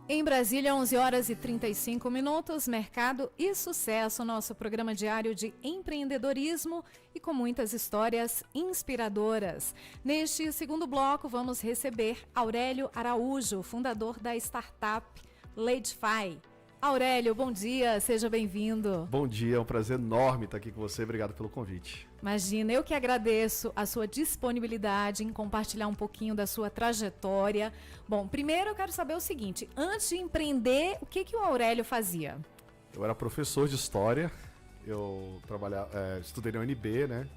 Em Brasília, 11 horas e 35 minutos, Mercado e Sucesso, nosso programa diário de empreendedorismo e com muitas histórias inspiradoras. Neste segundo bloco, vamos receber Aurélio Araújo, fundador da startup Ladify. Aurélio, bom dia, seja bem-vindo. Bom dia, é um prazer enorme estar aqui com você, obrigado pelo convite. Imagina, eu que agradeço a sua disponibilidade em compartilhar um pouquinho da sua trajetória. Bom, primeiro eu quero saber o seguinte, antes de empreender, o que o Aurélio fazia? Eu era professor de História, eu estudei na UNB, né?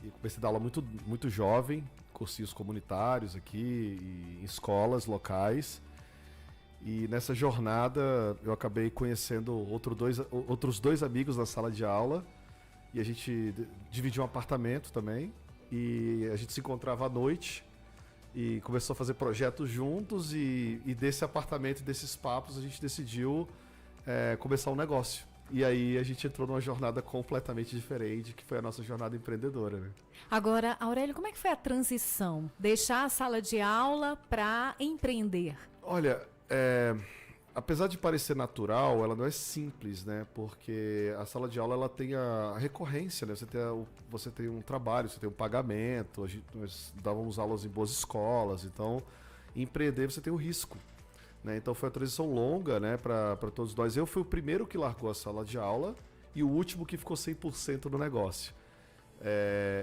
E comecei a dar aula muito jovem, cursinhos comunitários aqui, em escolas locais. E nessa jornada eu acabei conhecendo outros dois amigos na sala de aula. E a gente dividiu um apartamento também. E a gente se encontrava à noite. E começou a fazer projetos juntos. E desse apartamento, desses papos, a gente decidiu começar um negócio. E aí a gente entrou numa jornada completamente diferente, que foi a nossa jornada empreendedora, né? Agora, Aurélio, como é que foi a transição? Deixar a sala de aula para empreender? Olha, apesar de parecer natural, ela não é simples, né? Porque a sala de aula ela tem a recorrência, né? Você tem um trabalho, você tem um pagamento, nós dávamos aulas em boas escolas, então empreender você tem o risco, né? Então foi uma transição longa, né, para todos nós. Eu fui o primeiro que largou a sala de aula e o último que ficou 100% no negócio.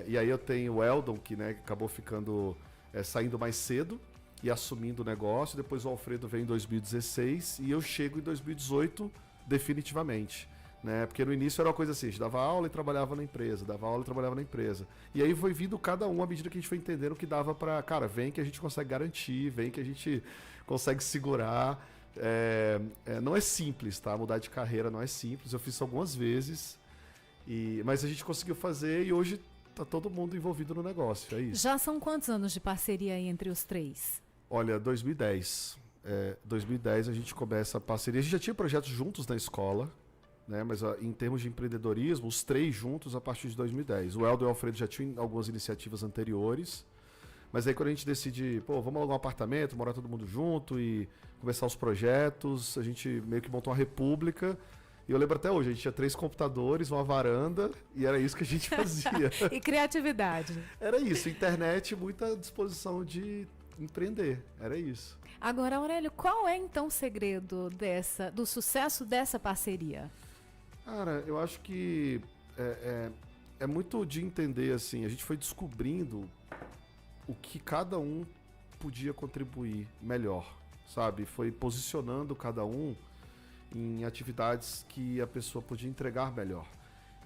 E aí eu tenho o Eldon, que, né, acabou saindo mais cedo e assumindo o negócio. Depois o Alfredo veio em 2016 e eu chego em 2018 definitivamente, né? Porque no início era uma coisa assim, a gente dava aula e trabalhava na empresa, e aí foi vindo cada um à medida que a gente foi entendendo que dava pra, cara, vem que a gente consegue garantir, vem que a gente consegue segurar. Não é simples, tá? Mudar de carreira não é simples, eu fiz isso algumas vezes, mas a gente conseguiu fazer e hoje tá todo mundo envolvido no negócio, é isso. Já são quantos anos de parceria aí entre os três? Olha, 2010. 2010 a gente começa a parceria. A gente já tinha projetos juntos na escola, né? Mas em termos de empreendedorismo, os três juntos a partir de 2010. O Eldo e o Alfredo já tinham algumas iniciativas anteriores. Mas aí quando a gente decide, vamos alugar um apartamento, morar todo mundo junto e começar os projetos, a gente meio que montou uma república. E eu lembro até hoje, a gente tinha 3 computadores, uma varanda, e era isso que a gente fazia. E criatividade. Era isso, internet, muita disposição de empreender, era isso. Agora, Aurélio, qual é então o segredo do sucesso dessa parceria? Cara, eu acho que é muito de entender, assim, a gente foi descobrindo o que cada um podia contribuir melhor, sabe? Foi posicionando cada um em atividades que a pessoa podia entregar melhor.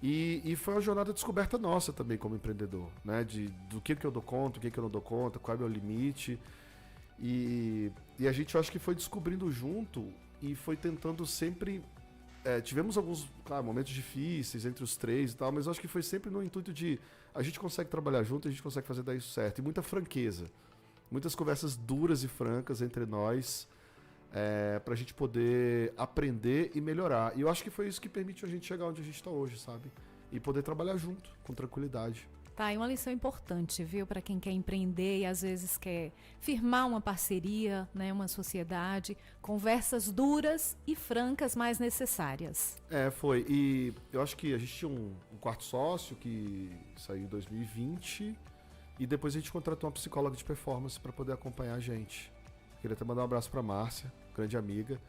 E foi uma jornada de descoberta nossa também como empreendedor, né? Do que eu dou conta, o que eu não dou conta, qual é o meu limite. E a gente, eu acho que foi descobrindo junto e foi tentando sempre... tivemos alguns, claro, momentos difíceis entre os três e tal, mas eu acho que foi sempre no intuito de a gente consegue trabalhar junto, a gente consegue fazer dar isso certo. E muita franqueza. Muitas conversas duras e francas entre nós, pra gente poder aprender e melhorar. E eu acho que foi isso que permitiu a gente chegar onde a gente está hoje, sabe? E poder trabalhar junto, com tranquilidade. Tá, e uma lição importante, viu? Para quem quer empreender e às vezes quer firmar uma parceria, né, uma sociedade, conversas duras e francas mais necessárias. Foi. E eu acho que a gente tinha um quarto sócio que saiu em 2020 e depois a gente contratou uma psicóloga de performance para poder acompanhar a gente. Queria até mandar um abraço para Márcia, grande amiga.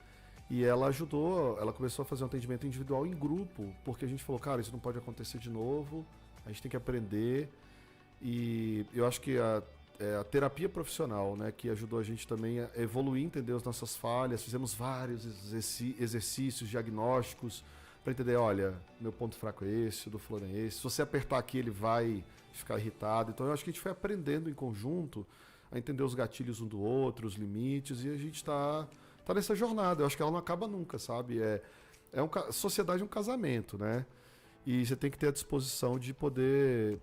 E ela ajudou, ela começou a fazer um atendimento individual em grupo, porque a gente falou, cara, isso não pode acontecer de novo, a gente tem que aprender. E eu acho que a terapia profissional, né, que ajudou a gente também a evoluir, entender as nossas falhas, fizemos vários exercícios, diagnósticos, para entender, olha, meu ponto fraco é esse, o do fulano é esse, se você apertar aqui ele vai ficar irritado. Então eu acho que a gente foi aprendendo em conjunto a entender os gatilhos um do outro, os limites, e a gente tá nessa jornada. Eu acho que ela não acaba nunca, sabe? Sociedade é um casamento, né? E você tem que ter a disposição de poder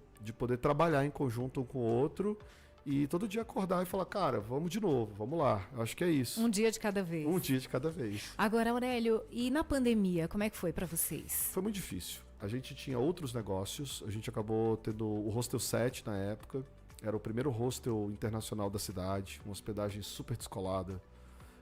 trabalhar em conjunto um com o outro e todo dia acordar e falar, cara, vamos de novo, vamos lá. Eu acho que é isso. Um dia de cada vez. Um dia de cada vez. Agora, Aurélio, e na pandemia, como é que foi para vocês? Foi muito difícil. A gente tinha outros negócios, a gente acabou tendo o Hostel 7 na época. Era o primeiro hostel internacional da cidade, uma hospedagem super descolada.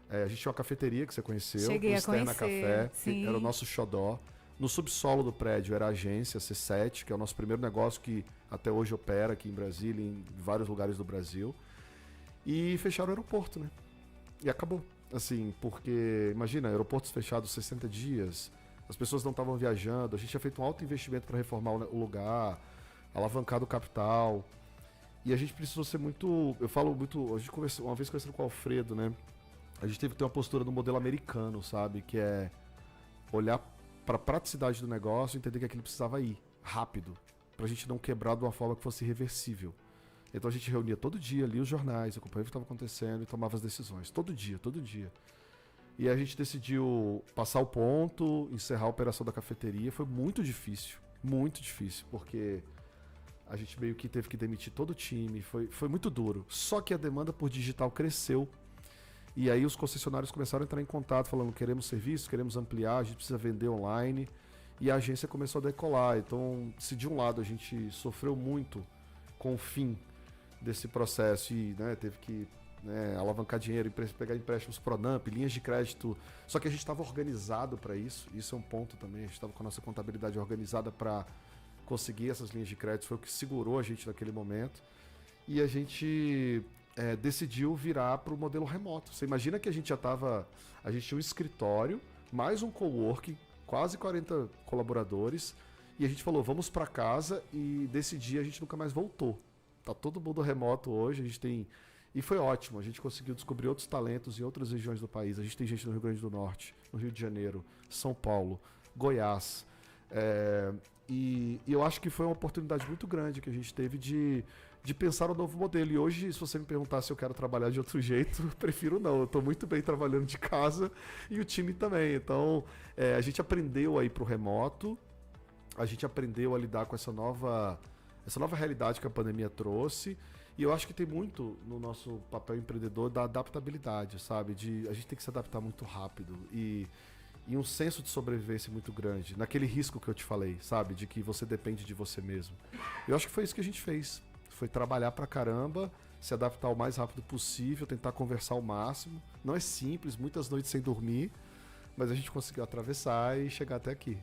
A gente tinha uma cafeteria que você conheceu, Cheguei o a Externa conhecer, Café, sim. que era o nosso xodó. No subsolo do prédio era a agência C7, que é o nosso primeiro negócio que até hoje opera aqui em Brasília, em vários lugares do Brasil. E fecharam o aeroporto, né? E acabou. Assim, porque, imagina, aeroportos fechados 60 dias, as pessoas não estavam viajando, a gente tinha feito um alto investimento para reformar o lugar, alavancado o capital. E a gente precisou ser muito. Eu falo muito. A gente conversou, uma vez conversando com o Alfredo, né? A gente teve que ter uma postura do modelo americano, sabe? Que é olhar para a praticidade do negócio e entender que aquilo precisava ir rápido, para a gente não quebrar de uma forma que fosse irreversível. Então a gente reunia todo dia ali os jornais, acompanhava o que estava acontecendo e tomava as decisões. Todo dia, todo dia. E a gente decidiu passar o ponto, encerrar a operação da cafeteria. Foi muito difícil, porque a gente meio que teve que demitir todo o time. Foi muito duro. Só que a demanda por digital cresceu. E aí os concessionários começaram a entrar em contato, falando: queremos serviço, queremos ampliar, a gente precisa vender online. E a agência começou a decolar. Então, se de um lado a gente sofreu muito com o fim desse processo e, né, teve que, né, alavancar dinheiro, pegar empréstimos Pronamp, linhas de crédito, só que a gente estava organizado para isso. Isso é um ponto também. A gente estava com a nossa contabilidade organizada para conseguir essas linhas de crédito. Foi o que segurou a gente naquele momento. E a gente decidiu virar para o modelo remoto. Você imagina que a gente a gente tinha um escritório, mais um coworking, quase 40 colaboradores, e a gente falou: vamos para casa, e desse dia a gente nunca mais voltou. Tá todo mundo remoto hoje, a gente tem... E foi ótimo, a gente conseguiu descobrir outros talentos em outras regiões do país. A gente tem gente no Rio Grande do Norte, no Rio de Janeiro, São Paulo, Goiás. E eu acho que foi uma oportunidade muito grande que a gente teve de pensar um novo modelo. E hoje, se você me perguntar se eu quero trabalhar de outro jeito, eu prefiro não. Eu estou muito bem trabalhando de casa e o time também. Então, a gente aprendeu a ir para o remoto, a gente aprendeu a lidar com essa nova realidade que a pandemia trouxe. E eu acho que tem muito no nosso papel empreendedor da adaptabilidade, sabe? A gente tem que se adaptar muito rápido e um senso de sobrevivência muito grande, naquele risco que eu te falei, sabe? De que você depende de você mesmo. Eu acho que foi isso que a gente fez. Foi trabalhar pra caramba, se adaptar o mais rápido possível, tentar conversar ao máximo. Não é simples, muitas noites sem dormir, mas a gente conseguiu atravessar e chegar até aqui.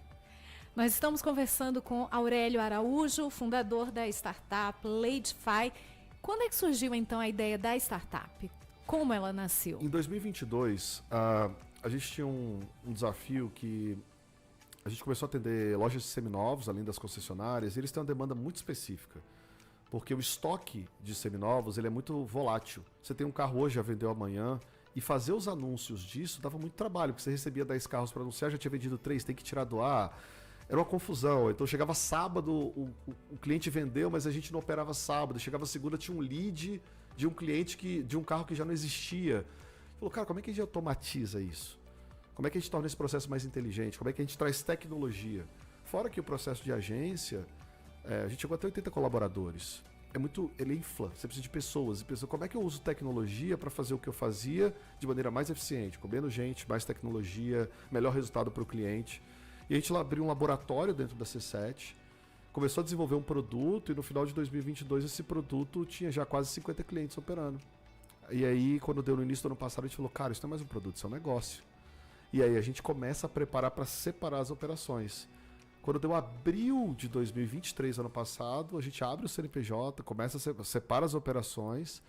Nós estamos conversando com Aurélio Araújo, fundador da startup Ladify. Quando é que surgiu, então, a ideia da startup? Como ela nasceu? Em 2022, a gente tinha um desafio que a gente começou a atender lojas de seminovos, além das concessionárias, e eles têm uma demanda muito específica. Porque o estoque de seminovos ele é muito volátil. Você tem um carro hoje, já vendeu amanhã, e fazer os anúncios disso dava muito trabalho, porque você recebia 10 carros para anunciar, já tinha vendido 3, tem que tirar do ar. Era uma confusão. Então chegava sábado, o cliente vendeu, mas a gente não operava sábado. Chegava segunda, tinha um lead de um cliente de um carro que já não existia. Falou: cara, como é que a gente automatiza isso? Como é que a gente torna esse processo mais inteligente? Como é que a gente traz tecnologia? Fora que o processo de agência, a gente chegou até 80 colaboradores. Ele infla, você precisa de pessoas. Como é que eu uso tecnologia para fazer o que eu fazia de maneira mais eficiente? Com menos gente, mais tecnologia, melhor resultado para o cliente. E a gente lá abriu um laboratório dentro da C7, começou a desenvolver um produto e no final de 2022 esse produto tinha já quase 50 clientes operando. E aí, quando deu no início do ano passado, a gente falou: cara, isso não é mais um produto, isso é um negócio. E aí a gente começa a preparar para separar as operações. Quando deu abril de 2023, ano passado, a gente abre o CNPJ, separa as operações.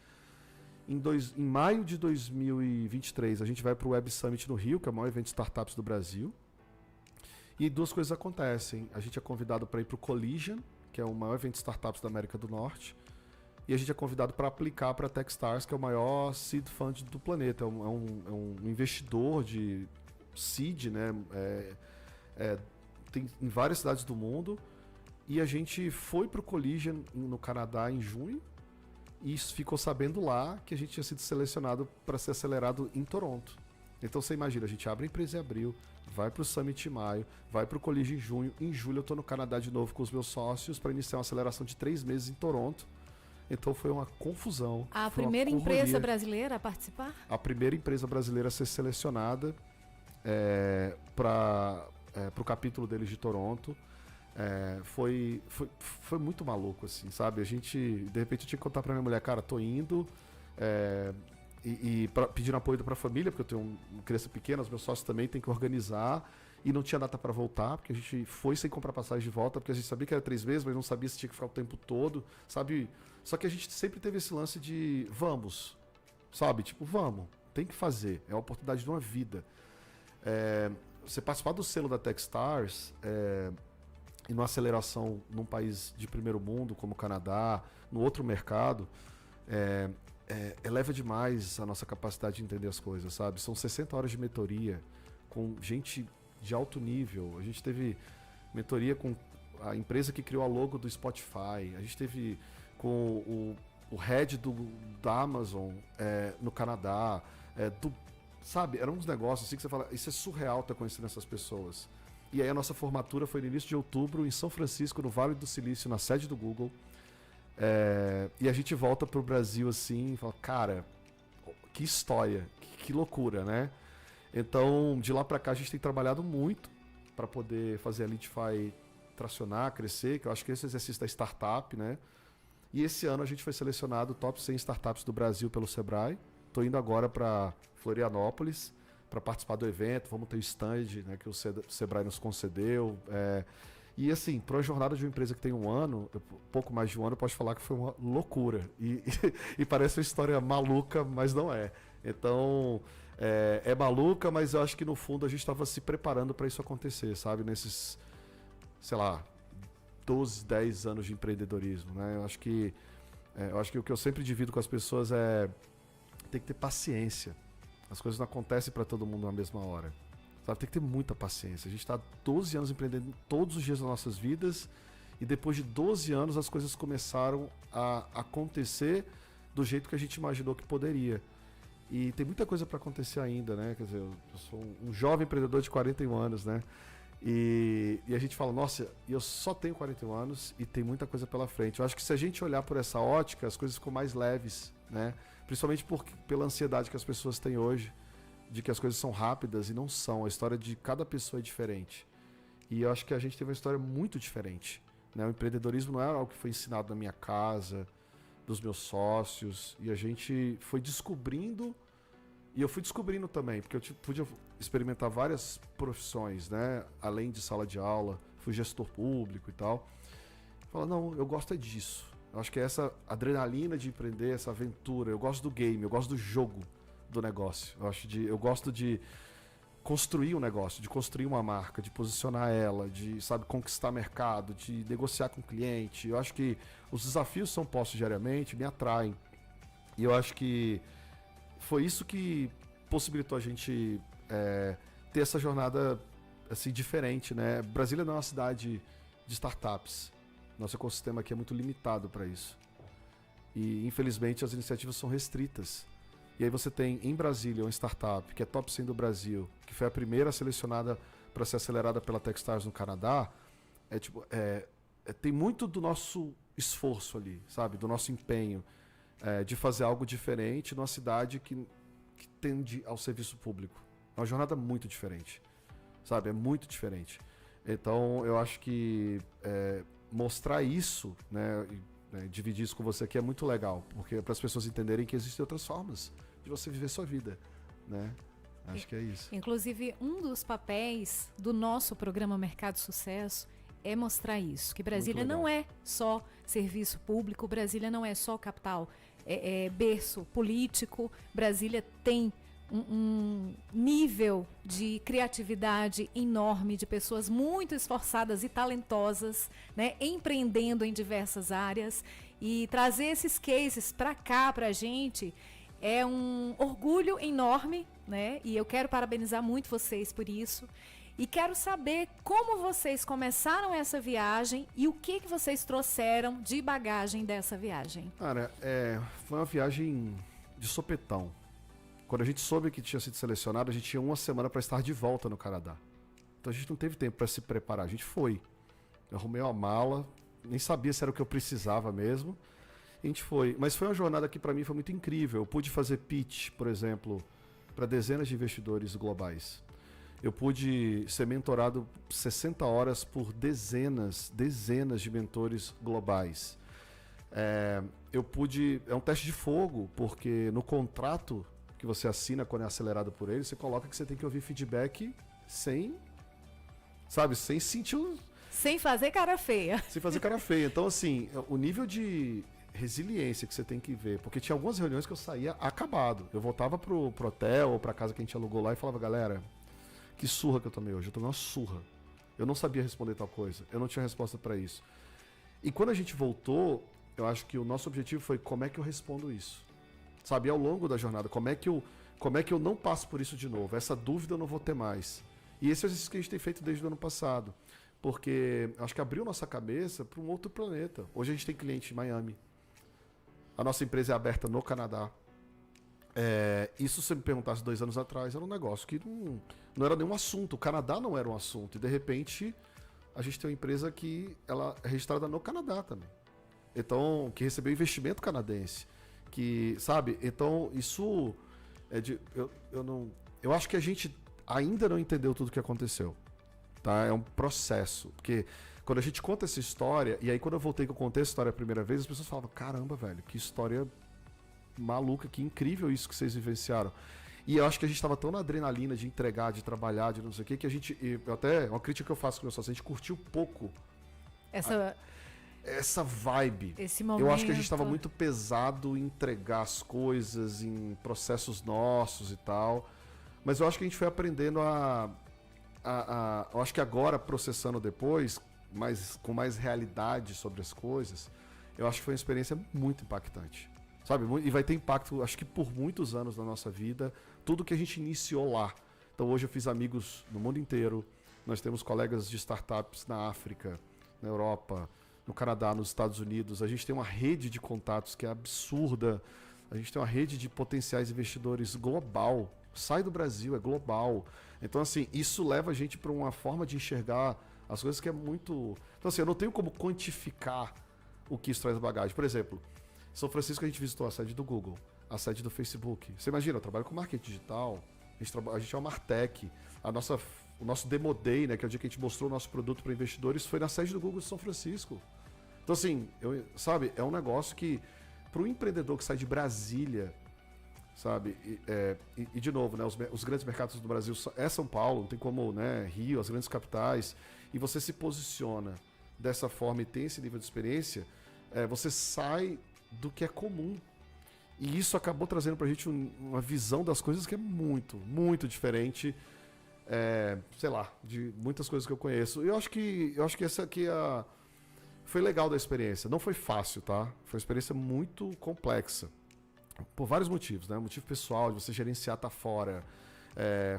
Em maio de 2023, a gente vai para o Web Summit no Rio, que é o maior evento de startups do Brasil. E duas coisas acontecem. A gente é convidado para ir para o Collision, que é o maior evento de startups da América do Norte. E a gente é convidado para aplicar para a Techstars, que é o maior seed fund do planeta. É um investidor de seed, né? Tem em várias cidades do mundo. E a gente foi para o Collision no Canadá em junho. E ficou sabendo lá que a gente tinha sido selecionado para ser acelerado em Toronto. Então você imagina, a gente abre a empresa em abril, vai para o Summit em maio, vai para o Collision em junho. Em julho eu estou no Canadá de novo com os meus sócios para iniciar uma aceleração de 3 meses em Toronto. Então foi uma confusão. A primeira empresa brasileira a participar? A primeira empresa brasileira a ser selecionada para o capítulo deles de Toronto. Foi muito maluco, assim, sabe? De repente eu tinha que contar para minha mulher: cara, tô indo. pedindo apoio para a família, porque eu tenho uma criança pequena, os meus sócios também têm que organizar, e não tinha data para voltar, porque a gente foi sem comprar passagem de volta, porque a gente sabia que era 3 meses, mas não sabia se tinha que ficar o tempo todo, sabe? Só que a gente sempre teve esse lance de vamos, sabe? Tipo, vamos, tem que fazer, é a oportunidade de uma vida. Você participar do selo da Techstars e numa aceleração num país de primeiro mundo, como o Canadá, no outro mercado, eleva demais a nossa capacidade de entender as coisas, sabe? São 60 horas de mentoria com gente de alto nível. A gente teve mentoria com a empresa que criou a logo do Spotify. A gente teve com o head da Amazon no Canadá. Sabe? Eram uns negócios assim que você fala, isso é surreal estar conhecendo essas pessoas. E aí a nossa formatura foi no início de outubro em São Francisco, no Vale do Silício, na sede do Google. E a gente volta pro Brasil assim e fala, cara, que história, que loucura, né? Então, de lá para cá a gente tem trabalhado muito para poder fazer a Leadify tracionar, crescer, que eu acho que esse exercício da startup, né? E esse ano a gente foi selecionado top 100 startups do Brasil pelo Sebrae. Estou indo agora para Florianópolis para participar do evento, vamos ter o stand, né, que o Sebrae nos concedeu. E assim, para uma jornada de uma empresa que tem um ano, pouco mais de um ano, eu posso falar que foi uma loucura. E parece uma história maluca, mas não é. Então, é maluca, mas eu acho que no fundo a gente estava se preparando para isso acontecer, sabe? Nesses, sei lá, 12, 10 anos de empreendedorismo, né? Eu acho que o que eu sempre divido com as pessoas tem que ter paciência. As coisas não acontecem para todo mundo na mesma hora. Sabe? Tem que ter muita paciência. A gente está 12 anos empreendendo todos os dias das nossas vidas e depois de 12 anos as coisas começaram a acontecer do jeito que a gente imaginou que poderia. E tem muita coisa para acontecer ainda, né? Quer dizer, eu sou um jovem empreendedor de 41 anos, né? E a gente fala, nossa, eu só tenho 41 anos e tem muita coisa pela frente. Eu acho que se a gente olhar por essa ótica, as coisas ficam mais leves, né? Principalmente pela ansiedade que as pessoas têm hoje, de que as coisas são rápidas e não são. A história de cada pessoa é diferente. E eu acho que a gente teve uma história muito diferente, né? O empreendedorismo não é algo que foi ensinado na minha casa, dos meus sócios, e a gente foi descobrindo, e eu fui descobrindo também, porque eu pude experimentar várias profissões, né? Além de sala de aula, fui gestor público e tal. Fala, não, eu gosto disso. Eu acho que é essa adrenalina de empreender, essa aventura. Eu gosto do game, eu gosto do jogo do negócio. Eu gosto de construir um negócio, de construir uma marca, de posicionar ela, de, sabe, conquistar mercado, de negociar com o cliente. Eu acho que os desafios são postos diariamente, me atraem. E eu acho que foi isso que possibilitou a gente ter essa jornada assim, diferente, né? Brasília não é uma cidade de startups. Nosso ecossistema aqui é muito limitado para isso. E, infelizmente, as iniciativas são restritas. E aí você tem em Brasília uma startup que é top 100 do Brasil, que foi a primeira selecionada para ser acelerada pela Techstars no Canadá. Tem muito do nosso esforço ali, sabe? Do nosso empenho de fazer algo diferente numa cidade que tende ao serviço público. É uma jornada muito diferente, sabe? É muito diferente. Então, eu acho que mostrar isso, né, dividir isso com você aqui é muito legal, porque para as pessoas entenderem que existem outras formas de você viver sua vida, né? Acho que é isso. Inclusive, um dos papéis do nosso programa Mercado Sucesso é mostrar isso, que Brasília não é só serviço público, Brasília não é só capital, berço político, Brasília tem um nível de criatividade enorme, de pessoas muito esforçadas e talentosas, né, empreendendo em diversas áreas, e trazer esses cases para cá, para a gente, é um orgulho enorme, né, e eu quero parabenizar muito vocês por isso, e quero saber como vocês começaram essa viagem e o que vocês trouxeram de bagagem dessa viagem. Cara, foi uma viagem de sopetão. Quando a gente soube que tinha sido selecionado, a gente tinha uma semana para estar de volta no Canadá. Então a gente não teve tempo para se preparar, a gente foi. Eu arrumei uma mala, nem sabia se era o que eu precisava mesmo. A gente foi. Mas foi uma jornada que para mim foi muito incrível. Eu pude fazer pitch, por exemplo, para dezenas de investidores globais. Eu pude ser mentorado 60 horas por dezenas de mentores globais. É um teste de fogo, porque no contrato que você assina quando é acelerado por ele, você coloca que você tem que ouvir feedback sem, sabe, sem sentir Sem fazer cara feia. sem fazer cara feia. Então, assim, o nível de resiliência que você tem que ver, porque tinha algumas reuniões que eu saía acabado. Eu voltava pro hotel ou pra casa que a gente alugou lá e falava, galera, que surra que eu tomei hoje. Eu tomei uma surra. Eu não sabia responder tal coisa. Eu não tinha resposta pra isso. E quando a gente voltou, eu acho que o nosso objetivo foi como é que eu respondo isso. Sabe, ao longo da jornada, como é que eu não passo por isso de novo? Essa dúvida eu não vou ter mais. E esse é o exercício que a gente tem feito desde o ano passado. Porque acho que abriu nossa cabeça para um outro planeta. Hoje a gente tem cliente em Miami. A nossa empresa é aberta no Canadá. Isso, se você me perguntasse 2 anos atrás, era um negócio que não era nenhum assunto. O Canadá não era um assunto. E, de repente, a gente tem uma empresa que ela é registrada no Canadá também. Então, que recebeu investimento canadense. Que, sabe? Então, isso é de... Eu acho que a gente ainda não entendeu tudo o que aconteceu. Tá? É um processo. Porque quando a gente conta essa história, e aí quando eu voltei que eu contei essa história a primeira vez, as pessoas falavam, caramba, velho, que história maluca, que incrível isso que vocês vivenciaram. E eu acho que a gente estava tão na adrenalina de entregar, de trabalhar, de não sei o que a gente... Até uma crítica que eu faço com o meu sócio, a gente curtiu pouco essa vibe. Esse momento. Eu acho que a gente estava muito pesado em entregar as coisas, em processos nossos e tal. Mas eu acho que a gente foi aprendendo eu acho que agora, processando depois, com mais realidade sobre as coisas, eu acho que foi uma experiência muito impactante. Sabe? E vai ter impacto, acho que por muitos anos na nossa vida, tudo que a gente iniciou lá. Então hoje eu fiz amigos no mundo inteiro, nós temos colegas de startups na África, na Europa, no Canadá, nos Estados Unidos. A gente tem uma rede de contatos que é absurda. A gente tem uma rede de potenciais investidores global. Sai do Brasil, é global. Então, assim, isso leva a gente para uma forma de enxergar as coisas que é muito... Então, assim, eu não tenho como quantificar o que isso traz bagagem. Por exemplo, São Francisco a gente visitou a sede do Google, a sede do Facebook. Você imagina, eu trabalho com marketing digital, a gente é uma Martech. O nosso Demo Day, né, que é o dia que a gente mostrou o nosso produto para investidores, foi na sede do Google de São Francisco. Então, assim, sabe, é um negócio que, para o empreendedor que sai de Brasília, sabe, e de novo, né, os grandes mercados do Brasil é São Paulo, não tem como, né, Rio, as grandes capitais, e você se posiciona dessa forma e tem esse nível de experiência, você sai do que é comum. E isso acabou trazendo pra gente uma visão das coisas que é muito, muito diferente, sei lá, de muitas coisas que eu conheço. E eu acho que essa aqui foi legal da experiência. Não foi fácil, tá? Foi uma experiência muito complexa. Por vários motivos, né? Motivo pessoal, de você gerenciar tá fora,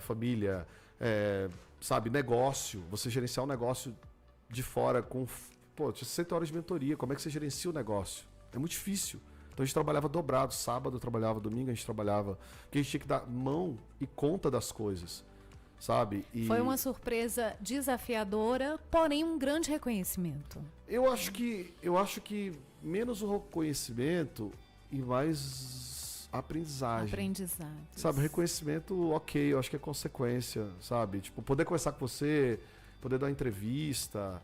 família, sabe, negócio. Você gerenciar um negócio de fora com... Pô, tinha 60 horas de mentoria. Como é que você gerencia o negócio? É muito difícil. Então a gente trabalhava dobrado. Sábado eu trabalhava, domingo a gente trabalhava. Porque a gente tinha que dar mão e conta das coisas, sabe? Foi uma surpresa desafiadora, porém um grande reconhecimento. Eu acho que menos o reconhecimento e mais aprendizagem. Sabe, reconhecimento, ok, eu acho que é consequência, sabe? Tipo, poder conversar com você, poder dar uma entrevista.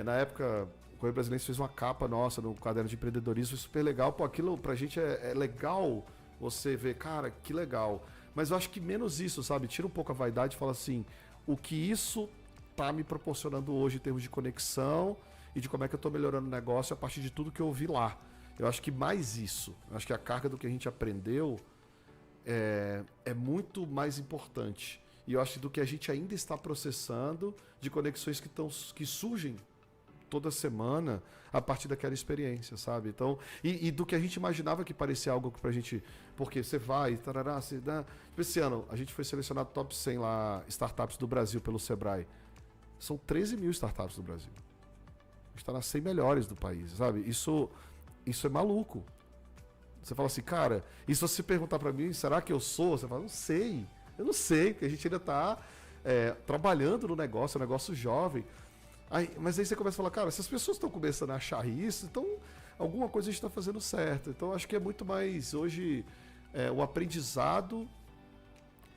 Na época, o Correio Brasiliense fez uma capa nossa no caderno de empreendedorismo, super legal. Pô, aquilo pra gente é legal você ver, cara, que legal. Mas eu acho que menos isso, sabe? Tira um pouco a vaidade e fala assim, o que isso tá me proporcionando hoje em termos de conexão e de como é que eu tô melhorando o negócio a partir de tudo que eu ouvi lá. Eu acho que mais isso, eu acho que a carga do que a gente aprendeu é muito mais importante. E eu acho que do que a gente ainda está processando de conexões que surgem toda semana a partir daquela experiência, sabe? Então, e do que a gente imaginava que parecia algo pra gente... Porque você vai, tarará, você dá... Esse ano, a gente foi selecionado top 100 lá, startups do Brasil pelo Sebrae. São 13 mil startups do Brasil. A gente tá nas 100 melhores do país, sabe? Isso é maluco. Você fala assim, cara, e se você perguntar pra mim, será que eu sou? Você fala, não sei. Eu não sei, porque a gente ainda tá trabalhando no negócio, é um negócio jovem. Mas aí você começa a falar, cara, se as pessoas estão começando a achar isso, então alguma coisa a gente está fazendo certo. Então acho que é muito mais hoje o aprendizado,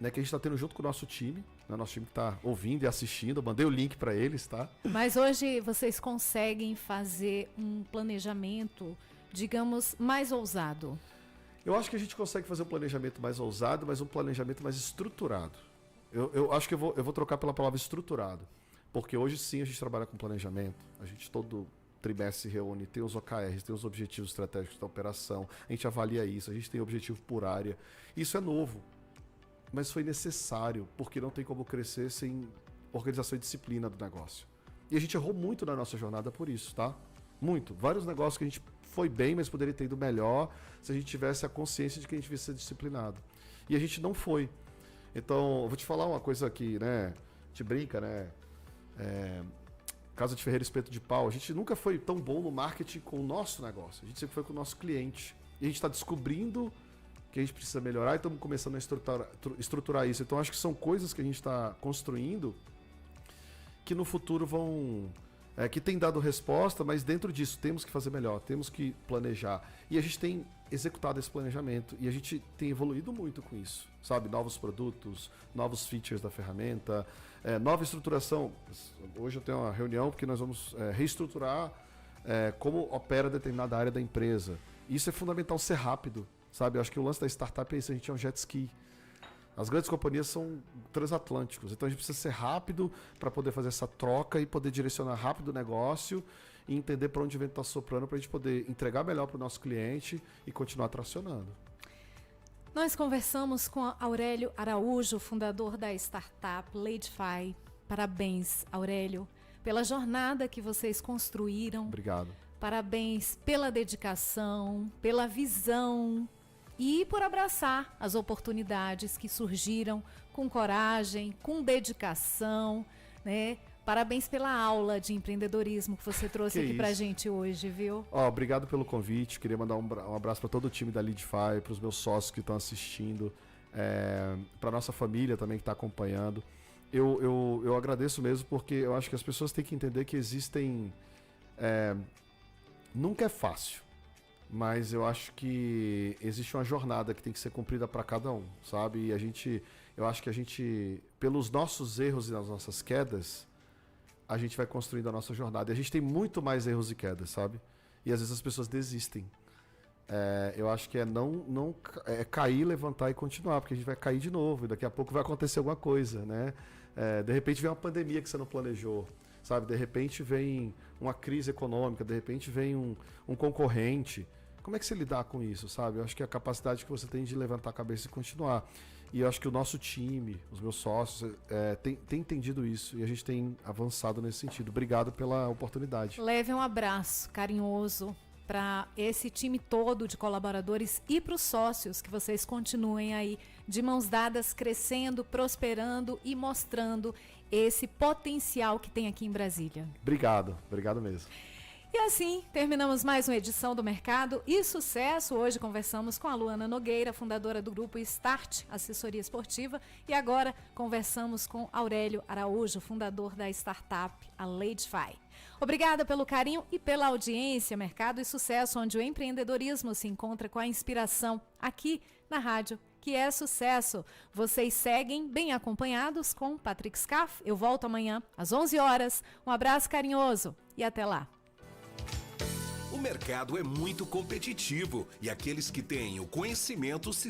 né, que a gente está tendo junto com o nosso time, né, nosso time que está ouvindo e assistindo. Eu mandei o link para eles, tá? Mas hoje vocês conseguem fazer um planejamento, digamos, mais ousado? Eu acho que a gente consegue fazer um planejamento mais ousado, mas um planejamento mais estruturado. Eu acho que eu vou trocar pela palavra estruturado. Porque hoje sim a gente trabalha com planejamento. A gente todo trimestre se reúne, tem os OKRs, tem os objetivos estratégicos da operação. A gente avalia isso, a gente tem objetivo por área. Isso é novo. Mas foi necessário, porque não tem como crescer sem organização e disciplina do negócio. E a gente errou muito na nossa jornada por isso, tá? Muito. Vários negócios que a gente foi bem, mas poderia ter ido melhor se a gente tivesse a consciência de que a gente devia ser disciplinado. E a gente não foi. Então, eu vou te falar uma coisa aqui, né? A gente brinca, né? Casa de Ferreira Espeto de Pau. A gente nunca foi tão bom no marketing com o nosso negócio. A gente sempre foi com o nosso cliente. E a gente está descobrindo que a gente precisa melhorar e estamos começando a estruturar isso. Então, acho que são coisas que a gente está construindo que no futuro vão... que tem dado resposta, mas dentro disso temos que fazer melhor, temos que planejar. E a gente tem executado esse planejamento e a gente tem evoluído muito com isso, sabe? Novos produtos, novos features da ferramenta, nova estruturação. Hoje eu tenho uma reunião porque nós vamos reestruturar como opera determinada área da empresa. Isso é fundamental, ser rápido, sabe? Eu acho que o lance da startup é isso, a gente é um jet ski. As grandes companhias são transatlânticos, então a gente precisa ser rápido para poder fazer essa troca e poder direcionar rápido o negócio e entender para onde o vento está soprando para a gente poder entregar melhor para o nosso cliente e continuar tracionando. Nós conversamos com Aurélio Araújo, fundador da startup Ladify. Parabéns, Aurélio, pela jornada que vocês construíram. Obrigado. Parabéns pela dedicação, pela visão e por abraçar as oportunidades que surgiram com coragem, com dedicação, né? Parabéns pela aula de empreendedorismo que você trouxe aqui pra gente hoje, viu? Obrigado pelo convite. Queria mandar um abraço para todo o time da Ladify, para os meus sócios que estão assistindo, para nossa família também que está acompanhando. Eu agradeço mesmo porque eu acho que as pessoas têm que entender que existem... nunca é fácil, mas eu acho que existe uma jornada que tem que ser cumprida para cada um, sabe? E eu acho que a gente, pelos nossos erros e nas nossas quedas, a gente vai construindo a nossa jornada. E a gente tem muito mais erros e quedas, sabe? E às vezes as pessoas desistem. Eu acho que não cair, levantar e continuar, porque a gente vai cair de novo e daqui a pouco vai acontecer alguma coisa, né? De repente vem uma pandemia que você não planejou, sabe? De repente vem uma crise econômica, de repente vem um concorrente. Como é que você lidar com isso, sabe? Eu acho que a capacidade que você tem de levantar a cabeça e continuar. E eu acho que o nosso time, os meus sócios, tem entendido isso e a gente tem avançado nesse sentido. Obrigado pela oportunidade. Leve um abraço carinhoso para esse time todo de colaboradores e para os sócios, que vocês continuem aí de mãos dadas, crescendo, prosperando e mostrando esse potencial que tem aqui em Brasília. Obrigado mesmo. E assim, terminamos mais uma edição do Mercado e Sucesso. Hoje conversamos com a Luana Nogueira, fundadora do grupo Start, assessoria esportiva. E agora conversamos com Aurélio Araújo, fundador da startup, a Ladify. Obrigada pelo carinho e pela audiência. Mercado e Sucesso, onde o empreendedorismo se encontra com a inspiração, aqui na rádio, que é sucesso. Vocês seguem bem acompanhados com Patrick Scaff. Eu volto amanhã às 11 horas. Um abraço carinhoso e até lá. O mercado é muito competitivo e aqueles que têm o conhecimento se